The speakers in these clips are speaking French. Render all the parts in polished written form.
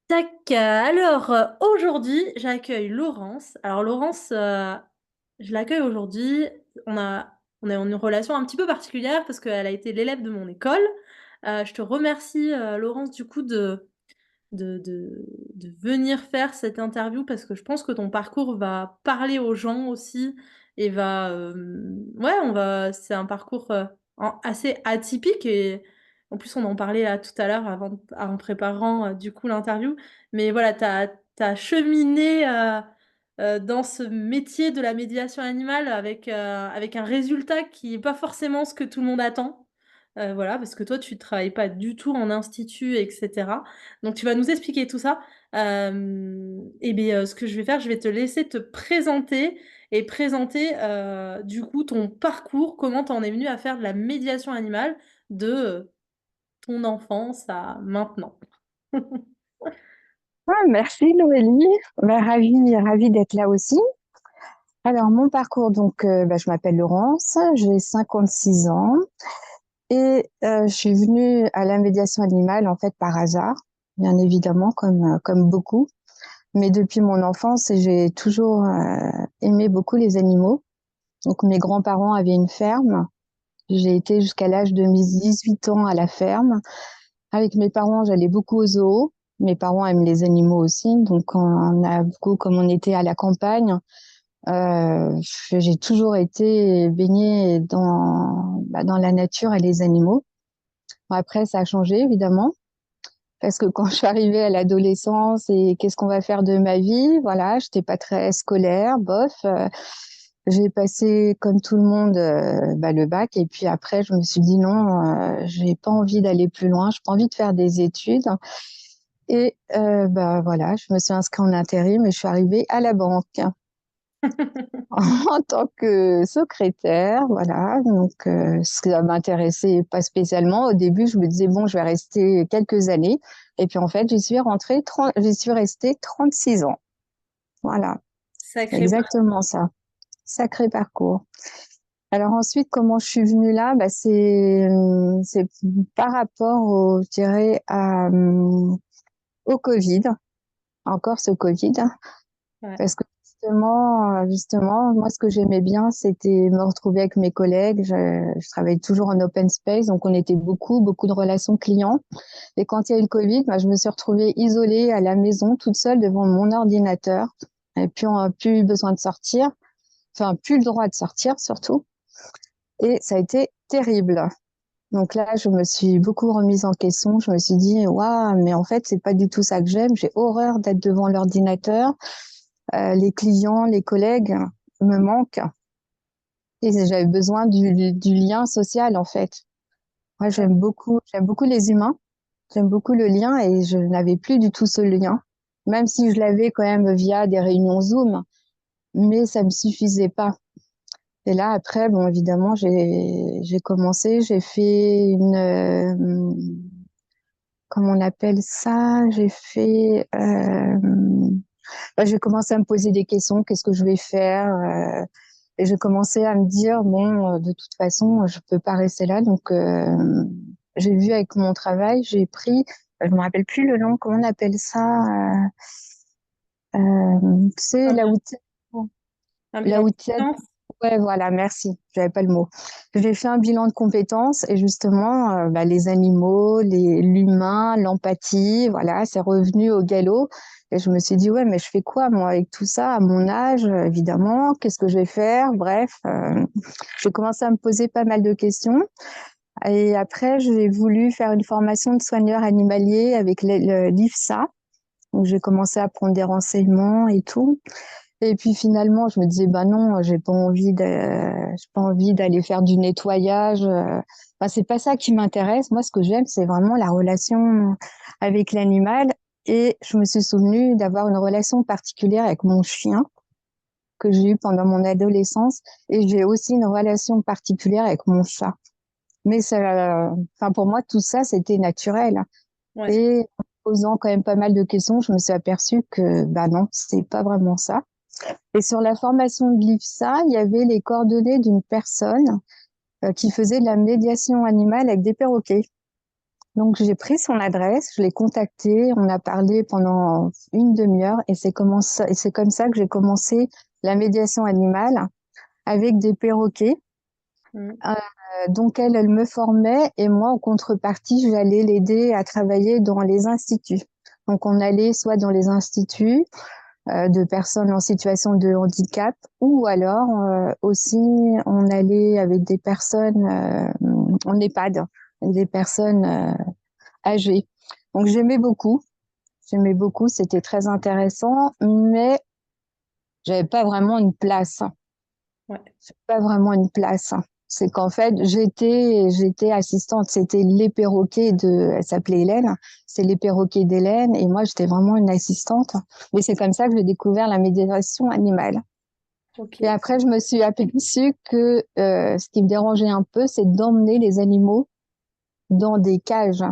Tac. Alors, aujourd'hui, j'accueille Laurence. Alors, Laurence, je l'accueille aujourd'hui. On a une relation un petit peu particulière parce qu'elle a été l'élève de mon école. Je te remercie, Laurence, du coup, de, de, de venir faire cette interview parce que je pense que ton parcours va parler aux gens aussi et ouais, c'est un parcours assez atypique et en plus on en parlait là tout à l'heure en préparant du coup l'interview. Mais voilà, t'as cheminé dans ce métier de la médiation animale avec un résultat qui n'est pas forcément ce que tout le monde attend. Voilà, parce que toi, tu ne travailles pas du tout en institut, etc. Donc, tu vas nous expliquer tout ça. Et bien, ce que je vais faire, je vais te laisser te présenter et présenter du coup ton parcours, comment tu en es venu à faire de la médiation animale de ton enfance à maintenant. Ah, merci Noélie. Ravie d'être là aussi. Alors, mon parcours, je m'appelle Laurence, j'ai 56 ans et je suis venue à la médiation animale en fait par hasard, bien évidemment, comme beaucoup. Mais depuis mon enfance, j'ai toujours aimé beaucoup les animaux. Donc, mes grands-parents avaient une ferme. J'ai été jusqu'à l'âge de mes 18 ans à la ferme. Avec mes parents, j'allais beaucoup au zoo. Mes parents aiment les animaux aussi, donc on a beaucoup, comme on était à la campagne, j'ai toujours été baignée dans la nature et les animaux. Bon, après, ça a changé, évidemment, parce que quand je suis arrivée à l'adolescence et qu'est-ce qu'on va faire de ma vie, voilà, j'étais pas très scolaire, bof. J'ai passé, comme tout le monde, le bac, et puis après, je me suis dit non, j'ai pas envie d'aller plus loin, j'ai pas envie de faire des études. Et voilà, je me suis inscrite en intérim et je suis arrivée à la banque en tant que secrétaire. Voilà, donc ça m'intéressait pas spécialement. Au début, je me disais bon, je vais rester quelques années. Et puis en fait, j'y suis restée 36 ans. Voilà, c'est Sacré parcours. exactement ça. Sacré parcours. Alors ensuite, comment je suis venue là? C'est par rapport je dirais, au Covid, encore ce Covid. Ouais. Parce que justement, moi, ce que j'aimais bien, c'était me retrouver avec mes collègues. Je travaillais toujours en open space, donc on était beaucoup de relations clients. Et quand il y a eu le Covid, je me suis retrouvée isolée à la maison, toute seule devant mon ordinateur. Et puis, on n'a plus besoin de sortir, enfin, plus le droit de sortir surtout. Et ça a été terrible. Donc là, je me suis beaucoup remise en question. Je me suis dit, waouh, mais en fait, c'est pas du tout ça que j'aime. J'ai horreur d'être devant l'ordinateur. Les clients, les collègues me manquent et j'avais besoin du lien social en fait. Moi, j'aime beaucoup les humains, j'aime beaucoup le lien et je n'avais plus du tout ce lien, même si je l'avais quand même via des réunions Zoom, mais ça me suffisait pas. Et là, après, bon, évidemment, j'ai commencé, j'ai fait comment on appelle ça? J'ai commencé à me poser des questions, qu'est-ce que je vais faire? Et j'ai commencé à me dire, bon, de toute façon, je peux pas rester là. Donc, j'ai vu avec mon travail, je me rappelle plus le nom, comment on appelle ça? Tu sais, Un, un là bilan de où tu aides. compétences. Ouais, voilà, merci. J'avais pas le mot. J'ai fait un bilan de compétences et justement, les animaux, l'humain, l'empathie, voilà, c'est revenu au galop. Et je me suis dit, ouais, mais je fais quoi, moi, avec tout ça, à mon âge, évidemment, qu'est-ce que je vais faire? Bref, j'ai commencé à me poser pas mal de questions. Et après, j'ai voulu faire une formation de soigneur animalier avec l'IFSA. Donc, j'ai commencé à prendre des renseignements et tout. Et puis finalement, je me disais, bah non, j'ai pas envie d'aller faire du nettoyage. Enfin, c'est pas ça qui m'intéresse. Moi, ce que j'aime, c'est vraiment la relation avec l'animal. Et je me suis souvenue d'avoir une relation particulière avec mon chien que j'ai eu pendant mon adolescence. Et j'ai aussi une relation particulière avec mon chat. Mais enfin, pour moi, tout ça, c'était naturel. Ouais. Et en posant quand même pas mal de questions, je me suis aperçue que, bah non, c'est pas vraiment ça. Et sur la formation de l'IFSA, il y avait les coordonnées d'une personne qui faisait de la médiation animale avec des perroquets. Donc j'ai pris son adresse, je l'ai contacté, on a parlé pendant une demi-heure et c'est comme ça que j'ai commencé la médiation animale avec des perroquets. Mm. Donc elle me formait et moi, en contrepartie, j'allais l'aider à travailler dans les instituts. Donc on allait soit dans les instituts de personnes en situation de handicap ou alors aussi on allait avec des personnes en EHPAD, des personnes âgées. Donc j'aimais beaucoup, c'était très intéressant, mais j'avais pas vraiment une place. Ouais. Pas vraiment une place. C'est qu'en fait, j'étais assistante. C'était les perroquets elle s'appelait Hélène. C'est les perroquets d'Hélène. Et moi, j'étais vraiment une assistante. Mais c'est comme ça que j'ai découvert la médiation animale. Ok. Et après, je me suis aperçue que ce qui me dérangeait un peu, c'est d'emmener les animaux dans des cages.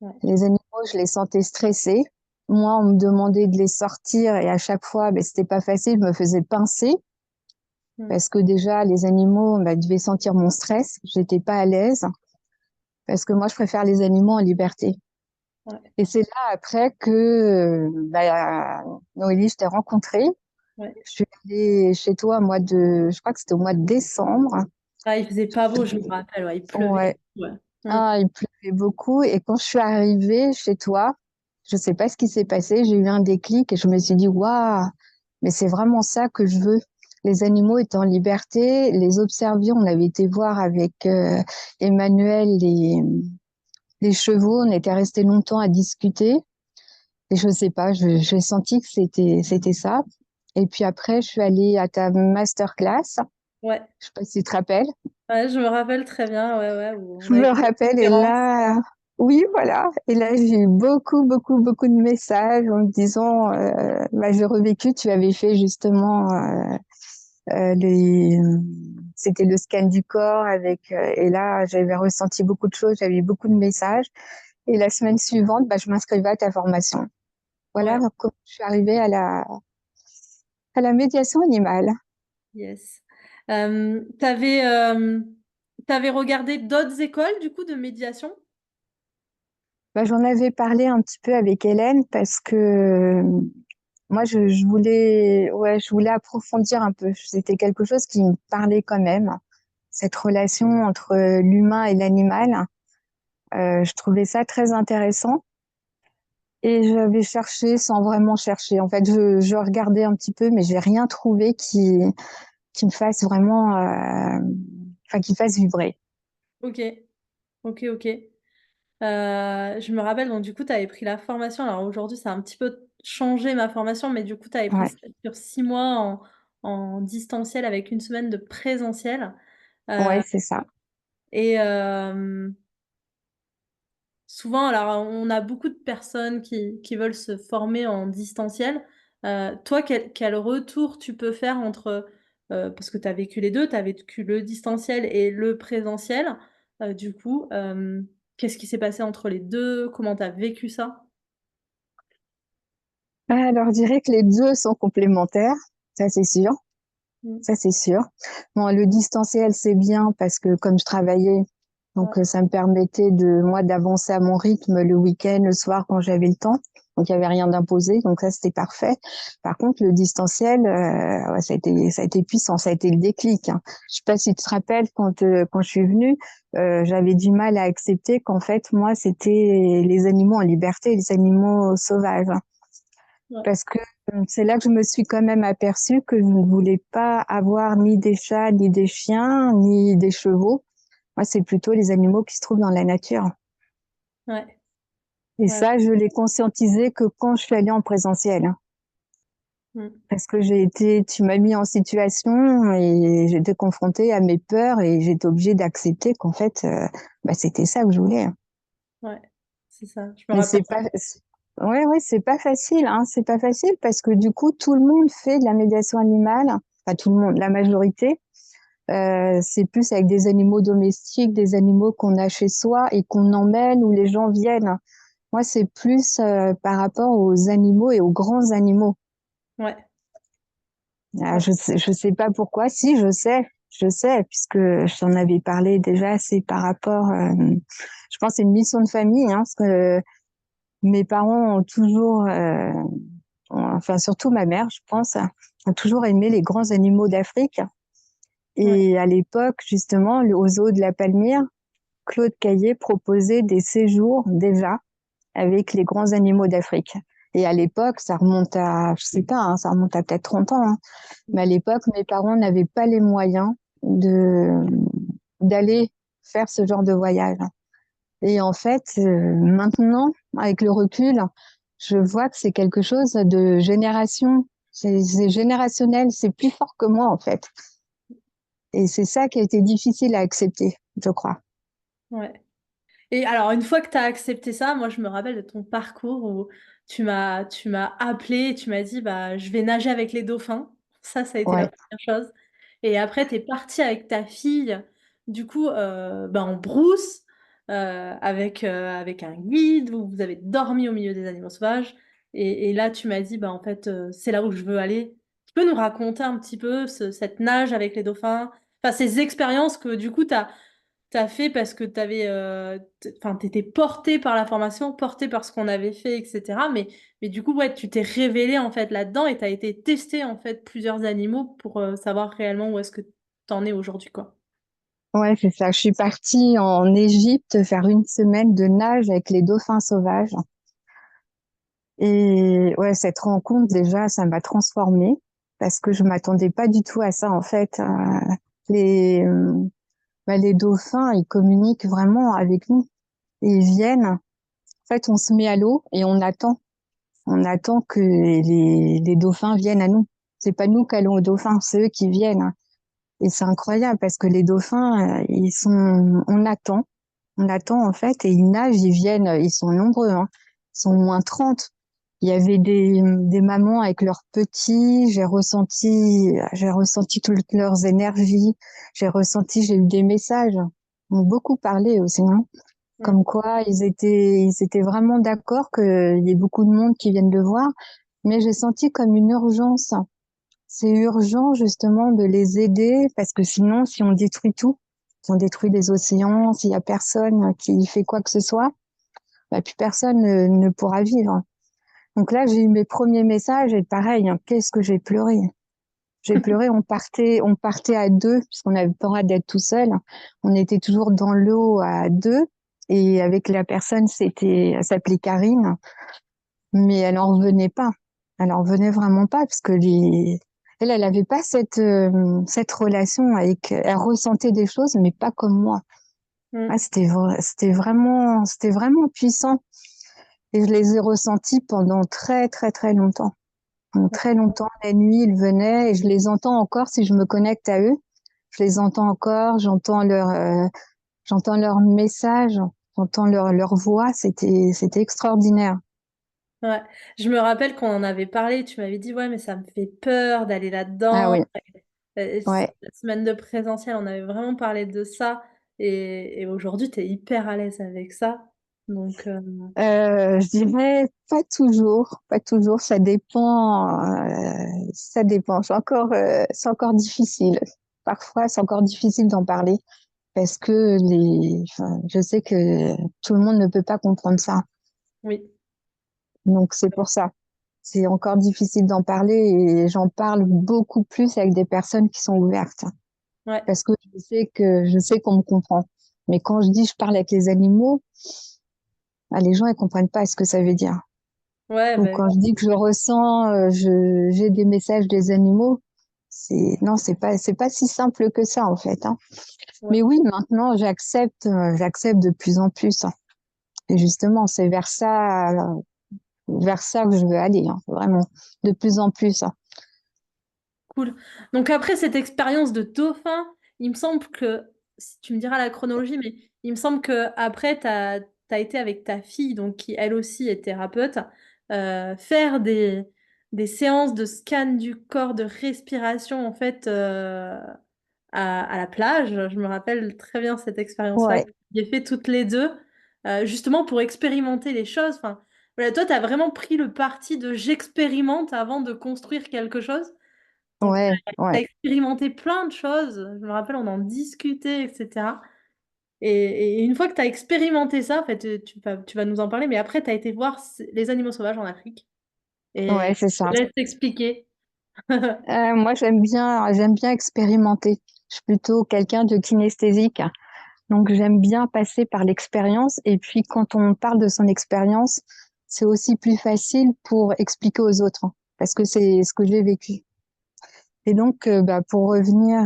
Ouais. Les animaux, je les sentais stressés. Moi, on me demandait de les sortir et à chaque fois, ben, c'était pas facile, je me faisais pincer. Mm. Parce que déjà, les animaux devaient sentir mon stress. J'étais pas à l'aise parce que moi, je préfère les animaux en liberté. Ouais. Et c'est là après que Noélie, je t'ai rencontrée. Ouais. Je suis allée chez toi je crois que c'était au mois de décembre. Ah, il faisait pas beau, je me rappelle, ouais, il pleuvait. Ouais. Ouais. Mm. Ah, il pleuvait beaucoup. Et quand je suis arrivée chez toi, je sais pas ce qui s'est passé. J'ai eu un déclic et je me suis dit, waouh, mais c'est vraiment ça que je veux. Les animaux étaient en liberté, les observer. On avait été voir avec Emmanuel les chevaux. On était resté longtemps à discuter. Et je sais pas, j'ai senti que c'était ça. Et puis après, je suis allée à ta masterclass. Ouais. Je sais pas si tu te rappelles. Ouais, je me rappelle très bien, ouais, ouais, où on Je avait me fait la rappelle, et conférence. là, oui, voilà. Et là, j'ai eu beaucoup de messages en me disant, j'ai revécu, tu avais fait justement c'était le scan du corps et là, j'avais ressenti beaucoup de choses, j'avais eu beaucoup de messages. Et la semaine suivante, je m'inscrivais à ta formation. Voilà Ouais, comment je suis arrivée à la médiation animale. yes. T'avais t'avais regardé d'autres écoles, du coup, de médiation? J'en avais parlé un petit peu avec Hélène parce que moi, je voulais approfondir un peu. C'était quelque chose qui me parlait quand même. Cette relation entre l'humain et l'animal, je trouvais ça très intéressant. Et j'avais cherché sans vraiment chercher. En fait, je regardais un petit peu, mais j'ai rien trouvé qui me fasse vraiment, qui fasse vibrer. Ok, ok, ok. Je me rappelle, donc du coup, tu avais pris la formation. Alors aujourd'hui, ça a un petit peu changé ma formation, mais du coup, tu avais pris Ouais, ça sur 6 mois en distanciel avec une semaine de présentiel. ouais, c'est ça. Et souvent, alors on a beaucoup de personnes qui veulent se former en distanciel. Toi, quel retour tu peux faire entre, parce que tu as vécu les 2, tu as vécu le distanciel et le présentiel. Du coup, qu'est-ce qui s'est passé entre les 2? Comment tu as vécu ça? Alors, je dirais que les deux sont complémentaires, ça c'est sûr. Mmh. Ça, c'est sûr. Bon, le distanciel, c'est bien parce que comme je travaillais, Ouais, donc ça me permettait moi d'avancer à mon rythme le week-end, le soir quand j'avais le temps. Donc il y avait rien d'imposé, donc ça c'était parfait. Par contre, le distanciel, ouais, ça a été puissant, ça a été le déclic, hein. Je sais pas si tu te rappelles quand je suis venue, j'avais du mal à accepter qu'en fait moi c'était les animaux en liberté, les animaux sauvages, hein. ouais, Parce que c'est là que je me suis quand même aperçue que je ne voulais pas avoir ni des chats, ni des chiens, ni des chevaux. Moi, c'est plutôt les animaux qui se trouvent dans la nature. ouais, Et ouais. ça, je l'ai conscientisé que quand je suis allée en présentiel, hein. Mmh. Parce que tu m'as mis en situation et j'étais confrontée à mes peurs et j'étais obligée d'accepter qu'en fait, c'était ça que je voulais, hein. Ouais, c'est ça. Je me Mais rappelle. c'est pas, ouais, c'est pas facile, hein. C'est pas facile parce que du coup, tout le monde fait de la médiation animale. Enfin, tout le monde, la majorité. C'est plus avec des animaux domestiques, des animaux qu'on a chez soi et qu'on emmène où les gens viennent. Moi, c'est plus par rapport aux animaux et aux grands animaux. Ouais, Ah, ouais. je sais pas pourquoi. Si, je sais. je sais, puisque je t'en avais parlé déjà, c'est par rapport, je pense, que c'est une mission de famille, hein, parce que mes parents ont toujours, enfin surtout ma mère, je pense, a toujours aimé les grands animaux d'Afrique. Ouais, Et à l'époque, justement, au zoo de la Palmyre, Claude Caillé proposait des séjours déjà avec les grands animaux d'Afrique. Et à l'époque, ça remonte à, je sais pas, hein, ça remonte à peut-être 30 ans, hein. Mais à l'époque, mes parents n'avaient pas les moyens de d'aller faire ce genre de voyage. Et en fait, maintenant, avec le recul, je vois que c'est quelque chose de génération. C'est générationnel, c'est plus fort que moi, en fait. Et c'est ça qui a été difficile à accepter, je crois. ouais. Et alors, une fois que tu as accepté ça, moi, je me rappelle de ton parcours où tu m'as appelé et tu m'as dit, bah, je vais nager avec les dauphins. Ça a été la Ouais, première chose. Et après, tu es partie avec ta fille, du coup, bah, en brousse, avec un guide, où vous avez dormi au milieu des animaux sauvages. Et là, tu m'as dit, bah, en fait, c'est là où je veux aller. Tu peux nous raconter un petit peu cette nage avec les dauphins, enfin, ces expériences que, du coup, t'as fait parce que enfin, t'étais porté par la formation, porté par ce qu'on avait fait, etc. Mais du coup, ouais, tu t'es révélé en fait là-dedans et t'as été testé en fait plusieurs animaux pour savoir réellement où est-ce que t'en es aujourd'hui, quoi. ouais, c'est ça. Je suis partie en Égypte faire une semaine de nage avec les dauphins sauvages. Et ouais, cette rencontre, déjà, ça m'a transformée parce que je m'attendais pas du tout à ça, en fait. Les, les dauphins, ils communiquent vraiment avec nous. Ils viennent. En fait, on se met à l'eau et on attend. On attend que les dauphins viennent à nous. C'est pas nous qui allons aux dauphins, c'est eux qui viennent. Et c'est incroyable parce que les dauphins, on attend en fait, et ils nagent, ils viennent, ils sont nombreux, hein. Ils sont au moins 30. Il y avait des mamans avec leurs petits, j'ai ressenti toutes leurs énergies, j'ai eu des messages. Ils m'ont beaucoup parlé aussi, hein. Mm. Comme quoi ils étaient vraiment d'accord qu'il y ait beaucoup de monde qui viennent le voir, mais j'ai senti comme une urgence. C'est urgent justement de les aider parce que sinon, si on détruit tout, si on détruit les océans, s'il y a personne qui fait quoi que ce soit, bah, plus personne ne pourra vivre. Donc là, j'ai eu mes premiers messages et pareil, hein, qu'est-ce que j'ai pleuré. J'ai pleuré, on partait à deux puisqu'on n'avait pas le droit d'être tout seul. On était toujours dans l'eau à deux et avec la personne, elle s'appelait Karine, mais elle en revenait pas. Elle en revenait vraiment pas parce que elle avait pas cette relation avec, elle ressentait des choses, mais pas comme moi. Ah, Mm. c'était vraiment puissant. Et je les ai ressentis pendant très, très, très longtemps. Pendant très longtemps, la nuit, ils venaient et je les entends encore si je me connecte à eux. Je les entends encore, j'entends leur message, j'entends leur voix. C'était extraordinaire. Ouais. Je me rappelle qu'on en avait parlé, tu m'avais dit, ouais, mais ça me fait peur d'aller Ah là-dedans. oui, ouais. La semaine de présentiel, on avait vraiment parlé de ça. Et aujourd'hui, tu es hyper à l'aise avec ça. Donc, Je dirais pas toujours, pas toujours. Ça dépend. C'est encore difficile. Parfois, c'est encore difficile d'en parler parce que enfin, je sais que tout le monde ne peut pas comprendre ça. oui. Donc c'est pour ça. C'est encore difficile d'en parler et j'en parle beaucoup plus avec des personnes qui sont ouvertes Ouais. parce que je sais qu'on me comprend. Mais quand je dis je parle avec les animaux, bah, les gens ils comprennent pas ce que ça veut dire. Ouais, Ou bah, quand je dis que je ressens, j'ai des messages des animaux, non, c'est pas si simple que ça en fait, hein. ouais. Mais oui, maintenant j'accepte de plus en plus, hein. Et justement, c'est vers ça que je veux aller, hein, vraiment, de plus en plus, hein. Cool. Donc après cette expérience de dauphin, il me semble que, si tu me diras la chronologie, mais il me semble que après t'as été avec ta fille, donc qui elle aussi est thérapeute, faire des séances de scan du corps, de respiration en fait à la plage. Je me rappelle très bien cette expérience-là Ouais. que j'ai fait toutes les deux, justement pour expérimenter les choses. Enfin, voilà, toi, tu as vraiment pris le parti de j'expérimente avant de construire quelque chose. Donc, Ouais, tu as ouais. expérimenté plein de choses. Je me rappelle, on en discutait, etc. Et une fois que tu as expérimenté ça, en fait, tu vas nous en parler, mais après, tu as été voir les animaux sauvages en Afrique. Ouais, Et c'est je ça. te laisse t'expliquer. Moi, j'aime bien expérimenter. Je suis plutôt quelqu'un de kinesthésique. Donc, j'aime bien passer par l'expérience. Et puis, quand on parle de son expérience, c'est aussi plus facile pour expliquer aux autres, hein, parce que c'est ce que j'ai vécu. Et donc, pour revenir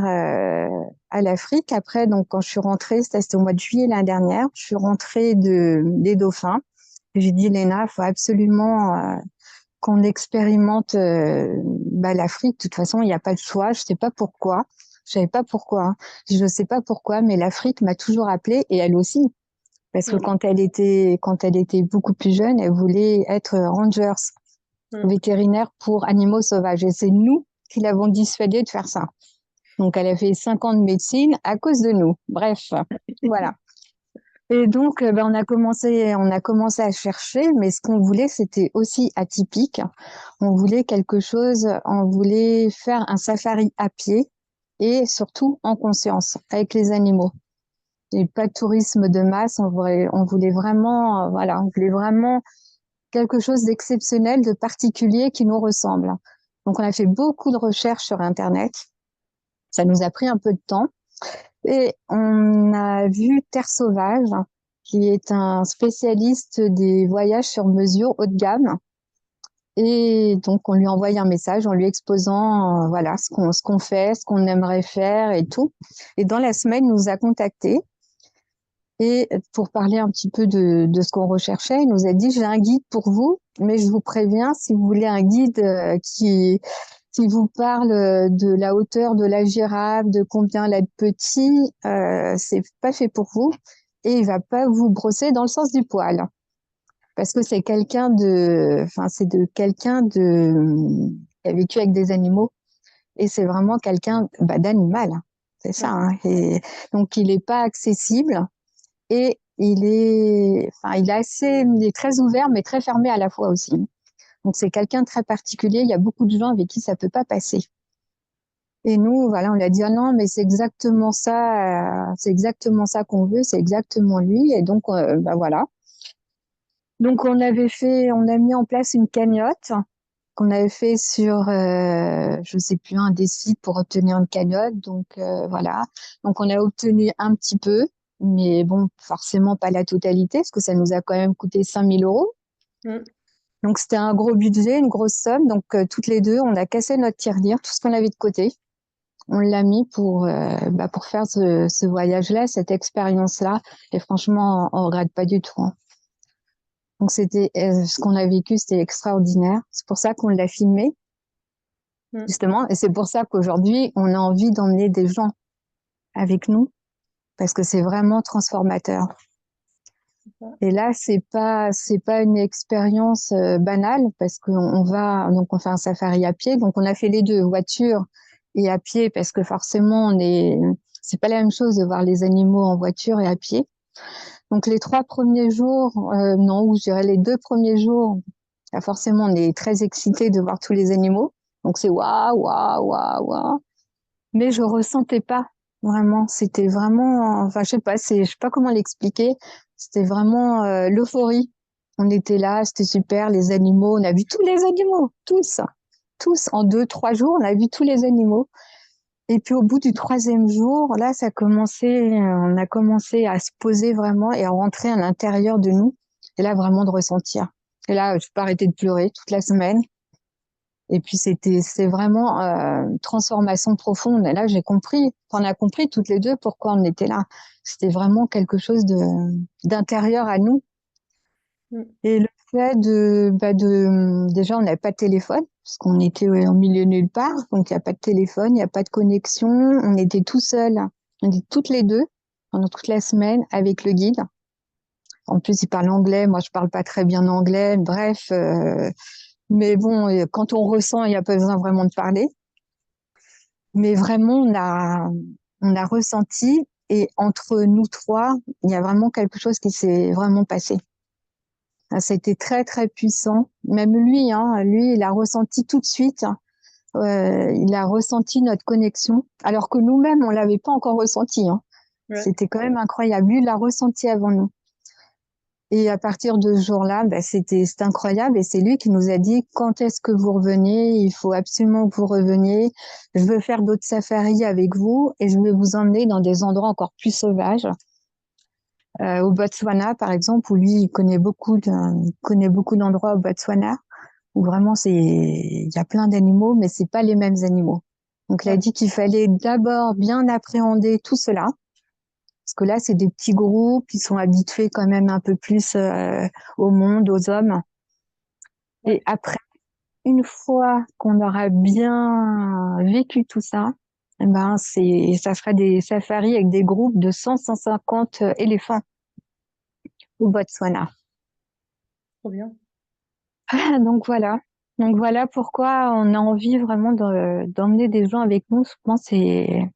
à l'Afrique, après, donc, quand je suis rentrée, c'était au mois de juillet l'année dernière, je suis rentrée des Dauphins. J'ai dit, Léna, il faut absolument qu'on expérimente l'Afrique. De toute façon, il n'y a pas de choix. Je sais pas pourquoi. Je savais pas pourquoi, hein. Je sais pas pourquoi, mais l'Afrique m'a toujours appelée et elle aussi. Parce que Mm, quand elle était beaucoup plus jeune, elle voulait être rangers, mm. vétérinaire pour animaux sauvages. Et c'est nous qui l'avons dissuadée de faire ça. Donc, elle a fait 5 ans de médecine à cause de nous. Bref, voilà. Et donc, on a commencé à chercher, mais ce qu'on voulait, c'était aussi atypique. On voulait quelque chose, on voulait faire un safari à pied et surtout en conscience avec les animaux. Et pas de tourisme de masse, on voulait vraiment, voilà, on voulait vraiment quelque chose d'exceptionnel, de particulier qui nous ressemble. Donc, on a fait beaucoup de recherches sur Internet. Ça nous a pris un peu de temps. Et on a vu Terre Sauvage, qui est un spécialiste des voyages sur mesure haut de gamme. Et donc, on lui a envoyé un message en lui exposant voilà, ce qu'on fait, ce qu'on aimerait faire et tout. Et dans la semaine, il nous a contactés. Et pour parler un petit peu de ce qu'on recherchait, il nous a dit, j'ai un guide pour vous, mais je vous préviens, si vous voulez un guide qui vous parle de la hauteur de la girafe, de combien elle est petit, c'est pas fait pour vous. Et il va pas vous brosser dans le sens du poil. Parce que c'est de quelqu'un qui a vécu avec des animaux. Et c'est vraiment quelqu'un, d'animal. C'est ça, Ouais. hein. Et donc, il est pas accessible et il est très ouvert, mais très fermé à la fois aussi. Donc, c'est quelqu'un de très particulier. Il y a beaucoup de gens avec qui ça peut pas passer. Et nous, voilà, on lui a dit, ah non, mais c'est exactement ça qu'on veut, c'est exactement lui. Et donc, voilà. Donc, on a mis en place une cagnotte qu'on avait fait sur, je sais plus, un des sites pour obtenir une cagnotte. Donc, voilà. Donc, on a obtenu un petit peu, mais bon, forcément pas la totalité, parce que ça nous a quand même coûté 5 000 euros. Mm. Donc, c'était un gros budget, une grosse somme. Donc, toutes les deux, on a cassé notre tirelire, tout ce qu'on avait de côté. On l'a mis pour faire ce voyage-là, cette expérience-là. Et franchement, on regrette pas du tout, hein. Donc, ce qu'on a vécu, c'était extraordinaire. C'est pour ça qu'on l'a filmé, Mm. justement. Et c'est pour ça qu'aujourd'hui, on a envie d'emmener des gens avec nous, parce que c'est vraiment transformateur. Et là, c'est pas une expérience banale, parce donc on fait un safari à pied. Donc, on a fait les deux, voiture et à pied, parce que forcément, c'est pas la même chose de voir les animaux en voiture et à pied. Donc, les 3 premiers jours, non, ou je dirais les 2 premiers jours, là, forcément, on est très excité de voir tous les animaux. Donc, c'est waouh, waouh, waouh, waouh. Mais je ressentais pas vraiment. C'était vraiment, enfin, je sais pas comment l'expliquer. C'était vraiment l'euphorie. On était là, c'était super, les animaux. On a vu tous les animaux, tous. En 2, 3 jours, on a vu tous les animaux. Et puis au bout du 3e jour, là, on a commencé à se poser vraiment et à rentrer à l'intérieur de nous. Et là, vraiment de ressentir. Et là, je peux pas arrêter de pleurer toute la semaine. Et puis c'est vraiment une transformation profonde. Et là, on a compris toutes les deux pourquoi on était là. C'était vraiment quelque chose d'intérieur à nous. Mm. Et le fait déjà, on n'avait pas de téléphone, parce qu'on était au milieu de nulle part, donc il n'y a pas de téléphone, il n'y a pas de connexion, on était tout seuls, on était toutes les deux, pendant toute la semaine, avec le guide. En plus, il parle anglais, moi je parle pas très bien anglais, bref, mais bon, quand on ressent, il n'y a pas besoin vraiment de parler. Mais vraiment, on a ressenti, et entre nous trois, il y a vraiment quelque chose qui s'est vraiment passé. Ça a été très, très puissant. Même lui, hein, lui, il a ressenti tout de suite il a ressenti notre connexion, alors que nous-mêmes, on l'avait pas encore ressenti, hein. Ouais. C'était quand même incroyable. Lui, il l'a ressenti avant nous. Et à partir de ce jour-là, bah, c'était incroyable. Et c'est lui qui nous a dit, quand est-ce que vous revenez? Il faut absolument que vous reveniez. Je veux faire d'autres safaris avec vous et je vais vous emmener dans des endroits encore plus sauvages. Au Botswana, par exemple, où lui, il connaît beaucoup d'endroits au Botswana, où vraiment il y a plein d'animaux, mais c'est pas les mêmes animaux. Donc, il a Ouais. dit qu'il fallait d'abord bien appréhender tout cela. Parce que là, c'est des petits groupes, ils sont habitués quand même un peu plus au monde, aux hommes. Ouais. Et après, une fois qu'on aura bien vécu tout ça, eh ben, ça sera des safaris avec des groupes de 100-150 éléphants au Botswana. Trop bien. Donc voilà. Donc voilà pourquoi on a envie vraiment d'emmener des gens avec nous. Souvent, c'est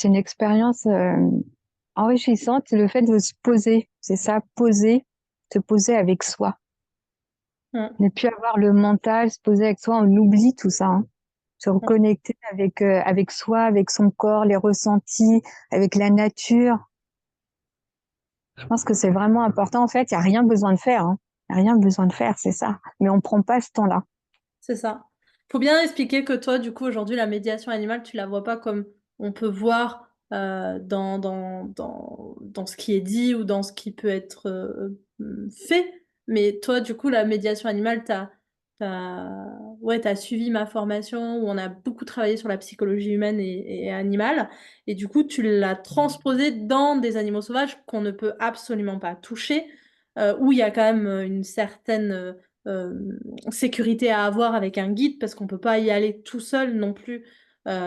une expérience enrichissante, le fait de se poser. C'est ça, poser, se poser avec soi. Ouais. Ne plus avoir le mental, se poser avec soi, on oublie tout ça, hein. Se Ouais. reconnecter avec soi, avec son corps, les ressentis, avec la nature. Je pense que c'est vraiment important. En fait, il n'y a rien besoin de faire, hein. Il n'y a rien besoin de faire, c'est ça. Mais on ne prend pas ce temps-là. C'est ça. Faut bien expliquer que toi, du coup, aujourd'hui, la médiation animale, tu la vois pas comme on peut voir dans ce qui est dit ou dans ce qui peut être fait. Mais toi, du coup, la médiation animale, ouais, t'as suivi ma formation où on a beaucoup travaillé sur la psychologie humaine et animale. Et du coup, tu l'as transposé dans des animaux sauvages qu'on ne peut absolument pas toucher, où il y a quand même une certaine sécurité à avoir avec un guide parce qu'on peut pas y aller tout seul non plus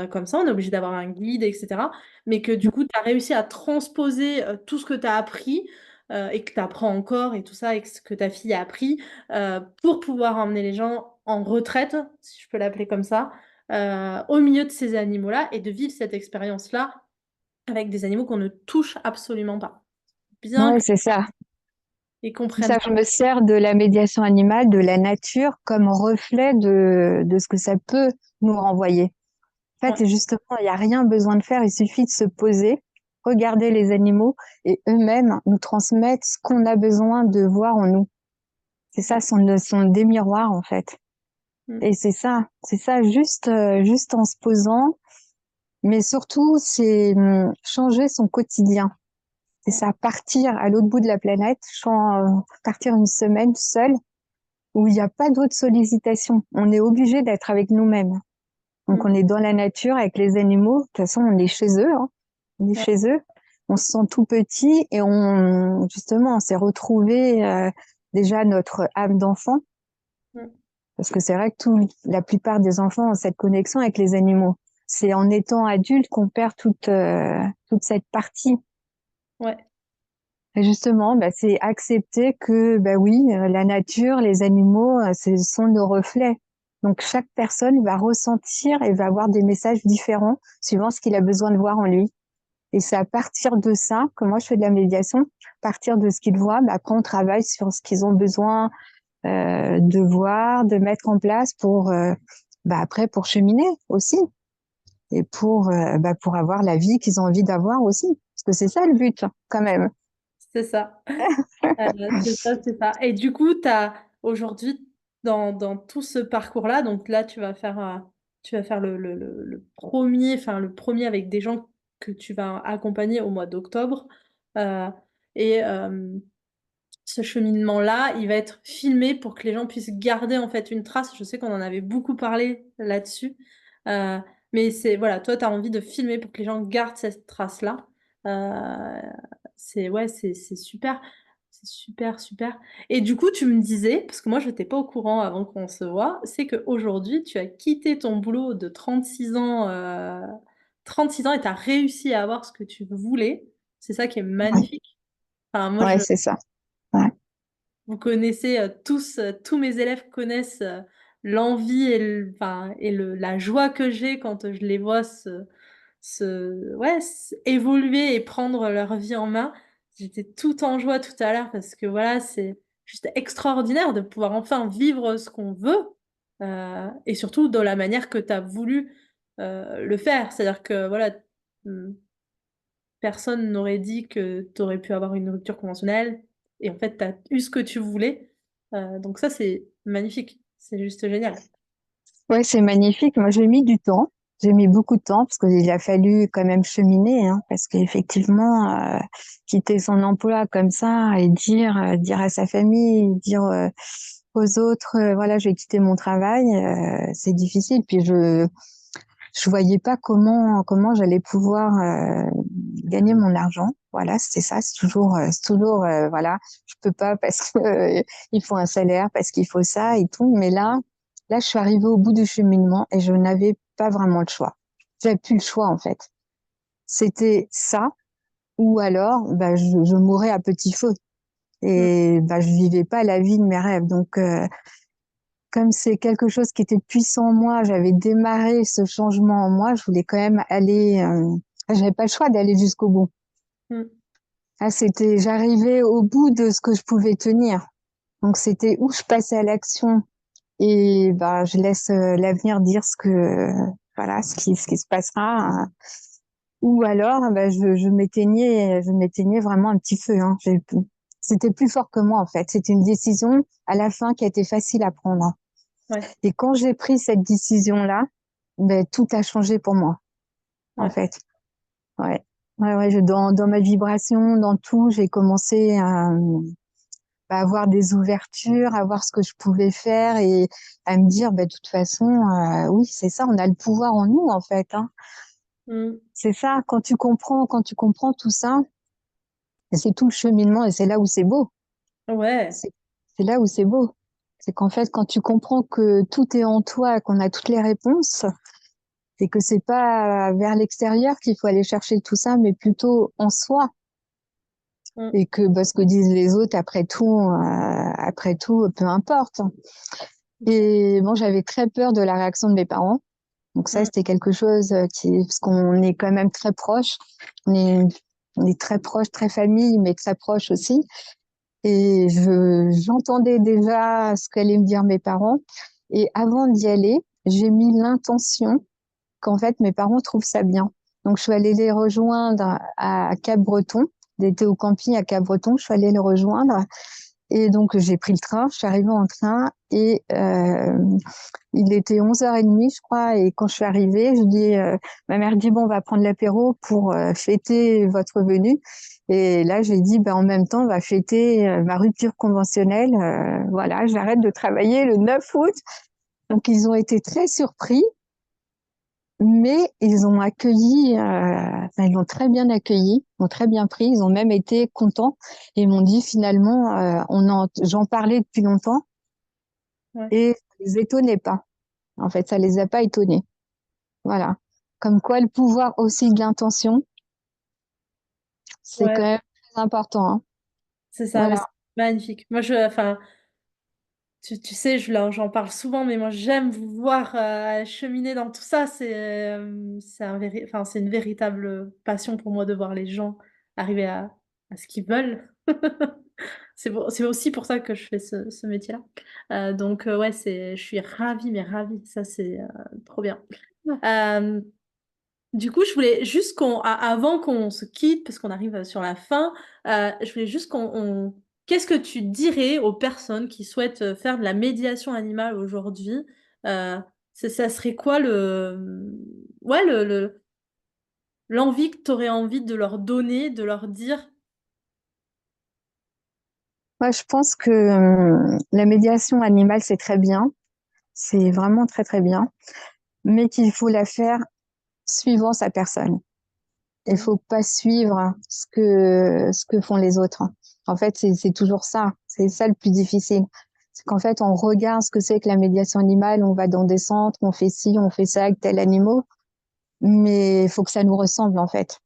comme ça, on est obligé d'avoir un guide, etc. Mais que du coup, tu as réussi à transposer tout ce que tu as appris et que tu apprends encore et tout ça, et que ce que ta fille a appris pour pouvoir emmener les gens en retraite, si je peux l'appeler comme ça, au milieu de ces animaux-là et de vivre cette expérience-là avec des animaux qu'on ne touche absolument pas. Bien Ouais, c'est ça. qu'ils C'est comprennent ça, ça. je me sers de la médiation animale, de la nature, comme reflet de ce que ça peut nous renvoyer. En Ouais, fait, justement, il n'y a rien besoin de faire, il suffit de se poser, regarder les animaux et eux-mêmes nous transmettent ce qu'on a besoin de voir en nous. C'est ça, ouais. sont des miroirs, en fait. Mm. Et c'est ça, juste en se posant. Mais surtout, c'est changer son quotidien. C'est Ouais. ça, partir à l'autre bout de la planète, partir une semaine seule, où il n'y a pas d'autres sollicitations. On est obligé d'être avec nous-mêmes. Donc, Mm. on est dans la nature avec les animaux. De toute façon, on est chez eux, hein. On est Ouais. chez eux. On se sent tout petit et justement, on s'est retrouvé déjà notre âme d'enfant. Mm. Parce que c'est vrai que la plupart des enfants ont cette connexion avec les animaux. C'est en étant adulte qu'on perd toute cette partie. Ouais. Et justement, bah, c'est accepter que, bah oui, la nature, les animaux, ce sont nos reflets. Donc chaque personne va ressentir et va avoir des messages différents suivant ce qu'il a besoin de voir en lui. Et c'est à partir de ça que moi je fais de la médiation, à partir de ce qu'ils voient, bah, après on travaille sur ce qu'ils ont besoin de voir, de mettre en place après pour cheminer aussi et pour avoir la vie qu'ils ont envie d'avoir aussi. Parce que c'est ça le but quand même. C'est ça. C'est ça, c'est ça. Et du coup, tu as aujourd'hui, dans tout ce parcours-là, donc là, tu vas faire le premier, enfin, le premier avec des gens que tu vas accompagner au mois d'octobre. Euh, et ce cheminement-là, il va être filmé pour que les gens puissent garder en fait une trace. Je sais qu'on en avait beaucoup parlé là-dessus. Euh, mais c'est, voilà, toi, tu as envie de filmer pour que les gens gardent cette trace-là. Euh, ouais, c'est super. C'est super, super. Et du coup, tu me disais, parce que moi, je n'étais pas au courant avant qu'on se voit, c'est qu'aujourd'hui, tu as quitté ton boulot de 36 ans et tu as réussi à avoir ce que tu voulais. C'est ça qui est Ouais, magnifique. Enfin, moi, ouais, c'est ça. Ouais, vous connaissez tous, tous mes élèves connaissent l'envie enfin, la joie que j'ai quand je les vois ouais, évoluer et prendre leur vie en main. J'étais tout en joie tout à l'heure parce que voilà, c'est juste extraordinaire de pouvoir enfin vivre ce qu'on veut. et surtout dans la manière que tu as voulu le faire. C'est-à-dire que voilà, hmm, personne n'aurait dit que tu aurais pu avoir une rupture conventionnelle, et en fait, tu as eu ce que tu voulais. Donc ça, c'est magnifique. C'est juste génial. Ouais, c'est magnifique. Moi, j'ai mis du temps. J'ai mis beaucoup de temps parce qu'il a fallu quand même cheminer, hein, parce qu'effectivement, quitter son emploi comme ça et dire à sa famille, dire aux autres, voilà, je vais quitter mon travail, c'est difficile. Puis je voyais pas comment j'allais pouvoir gagner mon argent. Voilà, c'était ça. C'est toujours, voilà, je peux pas parce que il faut un salaire, parce qu'il faut ça et tout. Mais là, je suis arrivée au bout du cheminement et je n'avais pas vraiment le choix. J'avais plus le choix en fait. C'était ça ou alors, bah, je mourais à petit feu Mm. et bah, je vivais pas la vie de mes rêves. Donc comme c'est quelque chose qui était puissant en moi, j'avais démarré ce changement en moi, je voulais quand même aller. J'avais pas le choix d'aller jusqu'au bout. Mm. Ah, j'arrivais au bout de ce que je pouvais tenir. Donc c'était où je passais à l'action et bah je laisse l'avenir dire voilà, ce qui se passera. Ou alors, bah, je m'éteignais vraiment un petit feu. Hein. C'était plus fort que moi en fait. C'était une décision à la fin qui a été facile à prendre. Ouais, Et quand j'ai pris cette décision-là, ben, tout a changé pour moi, en ouais. fait. Ouais. Ouais, ouais, dans ma vibration, dans tout, j'ai commencé à avoir des ouvertures, à voir ce que je pouvais faire et à me dire, ben, de toute façon, oui, c'est ça, on a le pouvoir en nous, en fait. Hein. Mm. C'est ça, quand tu comprends tout ça, et c'est tout le cheminement et c'est là où c'est beau. Ouais. C'est, c'est là où c'est beau. C'est qu'en fait, quand tu comprends que tout est en toi, qu'on a toutes les réponses, c'est que c'est pas vers l'extérieur qu'il faut aller chercher tout ça, mais plutôt en soi. Mm. Et que ce que disent les autres, après tout, peu importe. Et bon, j'avais très peur de la réaction de mes parents. Donc ça, Mm. c'était quelque chose parce qu'on est quand même très proches. On est, on est très proches, très famille, mais très proches aussi. Et j'entendais déjà ce qu'allaient me dire mes parents. Et avant d'y aller, j'ai mis l'intention qu'en fait mes parents trouvent ça bien. Donc je suis allée les rejoindre à Cap-Breton, d'été au camping à Cap-Breton, je suis allée les rejoindre et donc j'ai pris le train, je suis arrivée en train et il était 11h30 je crois et quand je suis arrivée, ma mère dit bon on va prendre l'apéro pour fêter votre venue et là j'ai dit en même temps on va fêter ma rupture conventionnelle, voilà j'arrête de travailler le 9 août. Donc ils ont été très surpris mais ils ont ils l'ont très bien accueilli, ils l'ont très bien pris, ils ont même été contents et ils m'ont dit finalement, j'en parlais depuis longtemps Ouais. et ça les étonnait pas. En fait, ça les a pas étonnés. Voilà. Comme quoi, le pouvoir aussi de l'intention, c'est quand Ouais. même très important. Hein. C'est ça, mais Voilà. c'est magnifique. Moi, enfin, tu sais, j'en parle souvent, mais moi, j'aime vous voir cheminer dans tout ça. Enfin, c'est une véritable passion pour moi de voir les gens arriver à ce qu'ils veulent. C'est aussi pour ça que je fais ce métier-là. Donc, ouais, je suis ravie, mais ravie. Ça, c'est trop bien. Euh, du coup, je voulais juste avant qu'on se quitte, parce qu'on arrive sur la fin, je voulais juste qu'est-ce que tu dirais aux personnes qui souhaitent faire de la médiation animale aujourd'hui? Euh, ça serait quoi ouais, l'envie que tu aurais envie de leur donner, de leur dire? Moi, je pense que la médiation animale, c'est très bien. C'est vraiment très, très bien. Mais qu'il faut la faire suivant sa personne. Il Mm. faut pas suivre ce que font les autres. En fait, c'est toujours ça. C'est ça le plus difficile. C'est qu'en fait, on regarde ce que c'est que la médiation animale, on va dans des centres, on fait ci, on fait ça avec tel animal, mais il faut que ça nous ressemble, en fait.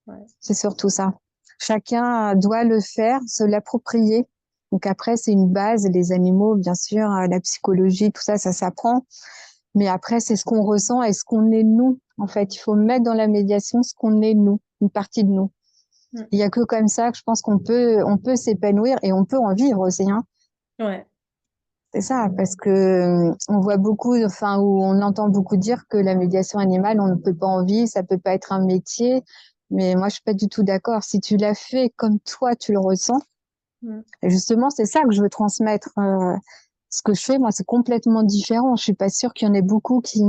Ouais, C'est surtout ça. Chacun doit le faire, se l'approprier. Donc après, c'est une base, les animaux, bien sûr, la psychologie, tout ça, ça s'apprend. Mais après, c'est ce qu'on ressent et ce qu'on est nous. En fait, il faut mettre dans la médiation ce qu'on est nous, une partie de nous. Mm. Il y a que comme ça que je pense qu'on peut s'épanouir et on peut en vivre aussi. Hein. Ouais. C'est ça, parce que on voit beaucoup, enfin, où on entend beaucoup dire que la médiation animale, on ne peut pas en vivre, ça peut pas être un métier. Mais moi, je suis pas du tout d'accord. Si tu l'as fait comme toi, tu le ressens. Mm. Et justement, c'est ça que je veux transmettre. Ce que je fais, moi, c'est complètement différent. Je suis pas sûre qu'il y en ait beaucoup qui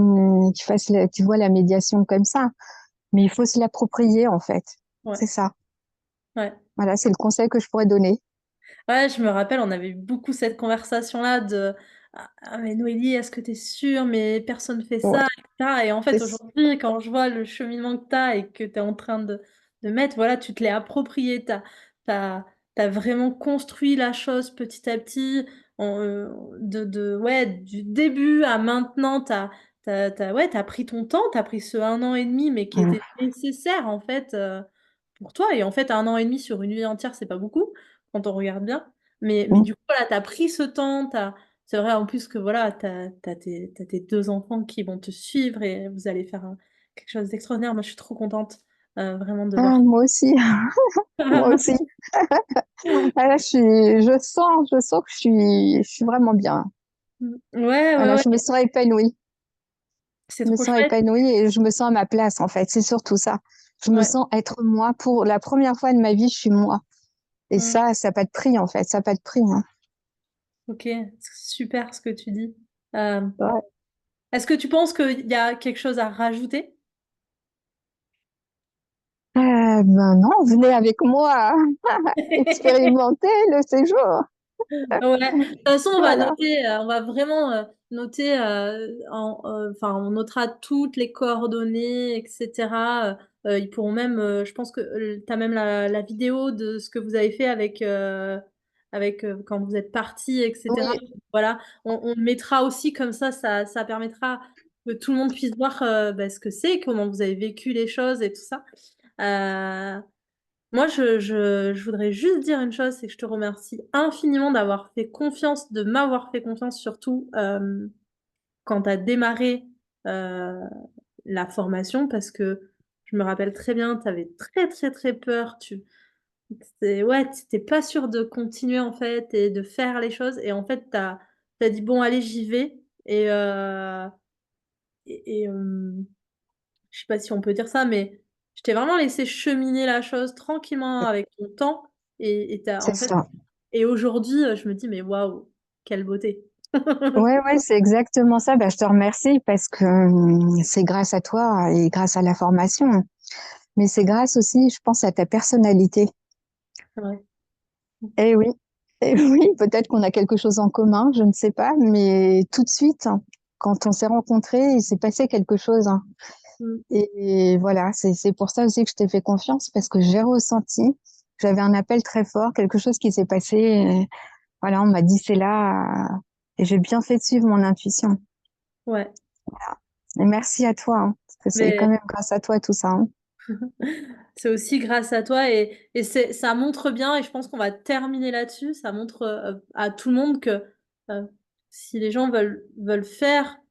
fassent, qui voient la médiation comme ça. Mais il faut se l'approprier, en fait. Ouais, C'est ça. ouais. Voilà, c'est le conseil que je pourrais donner. Ouais, je me rappelle, on avait eu beaucoup cette conversation-là de ah, mais Noélie, est-ce que tu es sûre? Mais personne fait Ouais, ça, etc. Et en fait, c'est aujourd'hui, quand je vois le cheminement que tu as et que tu es en train de mettre, voilà, tu te l'es approprié, tu as vraiment construit la chose petit à petit, ouais, du début à maintenant, ouais, tu pris ton temps, tu as pris ce 1 an et demi, mais qui était nécessaire, en fait, pour toi. Et en fait, 1 an et demi sur une vie entière, c'est pas beaucoup quand on regarde bien. Mais Mm. du coup, voilà, tu as pris ce temps, c'est vrai en plus que voilà, tu tes 2 enfants qui vont te suivre et vous allez faire quelque chose d'extraordinaire. Moi, je suis trop contente, vraiment de voir Ah, moi aussi, moi aussi. Ah, là, je sens que je suis vraiment bien. Ouais, ouais, Voilà, ouais, je me sens épanouie. c'est Je me trop sens chouette. épanouie et je me sens à ma place, en fait. C'est surtout ça. Je me Ouais. sens être moi. Pour la première fois de ma vie, je suis moi. Et Mmh. ça n'a pas de prix, en fait. Ça n'a pas de prix, hein. OK, c'est super ce que tu dis. Hem, Ouais. est-ce que tu penses qu'il y a quelque chose à rajouter? Ben non, venez avec moi expérimenter le séjour. Ouais, de toute façon, on va Voilà. noter, on va vraiment, noter, enfin, on notera toutes les coordonnées et cetera, ils pourront même, je pense que, tu as même la vidéo de ce que vous avez fait avec, quand vous êtes partis et cetera. Oui, Voilà, on le mettra aussi comme ça permettra que tout le monde puisse voir, bah, ce que c'est, comment vous avez vécu les choses et tout ça. Heu Moi, je voudrais juste dire une chose, c'est que je te remercie infiniment d'avoir fait confiance, de m'avoir fait confiance surtout, quand tu as démarré, heu, la formation parce que je me rappelle très bien, tu avais très, très, très peur. C'est ouais, tu étais pas sûre de continuer en fait et de faire les choses et en fait, tu as dit: «Bon allez, j'y vais» et je sais pas si on peut dire ça, mais je t'ai vraiment laissé cheminer la chose tranquillement avec ton temps et tu c'est en fait ça. et aujourd'hui, je me dis: «Mais waouh, quelle beauté!» Ouais, ouais, c'est exactement ça. Ben, je te remercie parce que c'est grâce à toi et grâce à la formation. Mais c'est grâce aussi, je pense, à ta personnalité. Ouais. Eh oui, eh oui, peut-être qu'on a quelque chose en commun, je ne sais pas, mais tout de suite, quand on s'est rencontrés, il s'est passé quelque chose, hein. Mmh. Et voilà, c'est pour ça aussi que je t'ai fait confiance parce que j'ai ressenti, j'avais un appel très fort, quelque chose qui s'est passé. Et voilà, on m'a dit c'est là, et j'ai bien fait de suivre mon intuition. Ouais, Et merci à toi, hein, parce que c'est quand mais même grâce à toi tout ça, hein. c'est aussi grâce à toi et ça montre bien et je pense qu'on va terminer là-dessus. Ça montre, à tout le monde que, si les gens veulent faire,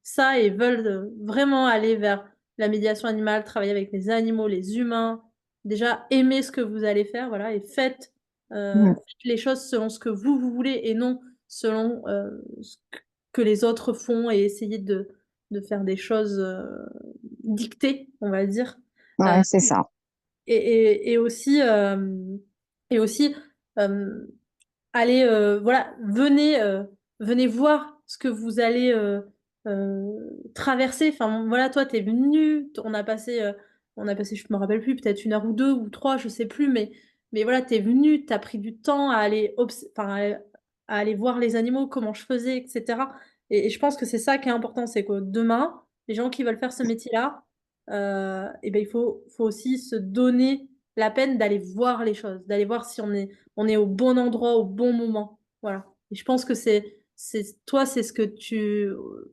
ça et veulent, vraiment aller vers la médiation animale, travailler avec les animaux, les humains, déjà aimer ce que vous allez faire, voilà et Mm. faites les choses selon ce que vous voulez et non selon, ce que les autres font et essayez de faire des choses, dictées, on va dire. Ouais, c'est ça. Et aussi, hem, allez, voilà, venez voir ce que vous allez, traverser. Enfin, voilà, toi, tu es venu, on a passé, je me rappelle plus, peut-être 1 heure ou 2 ou 3, je sais plus, mais voilà, tu es venu, tu as pris du temps à aller à aller voir les animaux, comment je faisais et cetera et je pense que c'est ça qui est important, c'est que demain, les gens qui veulent faire ce métier-là, et ben, il faut aussi se donner la peine d'aller voir les choses, d'aller voir si on est au bon endroit, au bon moment. Voilà et je pense que c'est toi, c'est ce que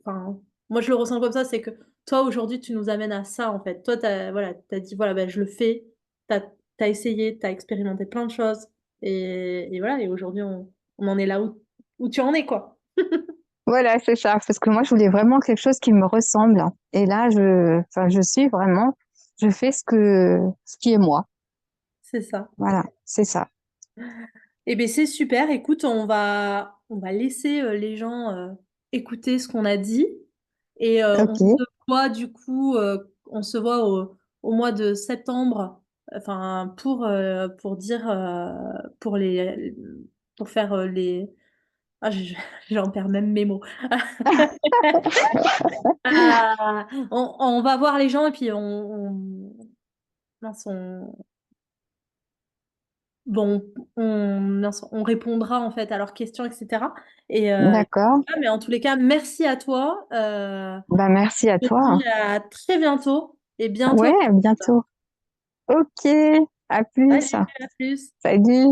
enfin, moi, je le ressens comme ça, c'est que toi, aujourd'hui, tu nous amènes à ça, en fait. Toi, tu as dit: «Voilà, bah, je le fais». Tu as essayé, tu as expérimenté plein de choses et voilà et aujourd'hui, on en est là où tu en es, quoi. Voilà, c'est ça. Parce que moi, je voulais vraiment quelque chose qui me ressemble. Et là, enfin, je suis vraiment, je fais ce qui est moi. C'est ça Voilà, c'est ça. Eh ben c'est super. Écoute, on va laisser les gens écouter ce qu'on a dit et on Ok, se voit du coup, on se voit au mois de septembre, enfin pour dire pour faire les ah j'en perds même mes mots. On va voir les gens et puis mince, bon, mince, on répondra en fait à leurs questions, etc. d'accord. Mais en tous les cas, merci à toi. Bah, merci à Je te dis toi. à très bientôt et bientôt. Ouais, à bientôt. Ok, à plus. Salut, à plus. Salut.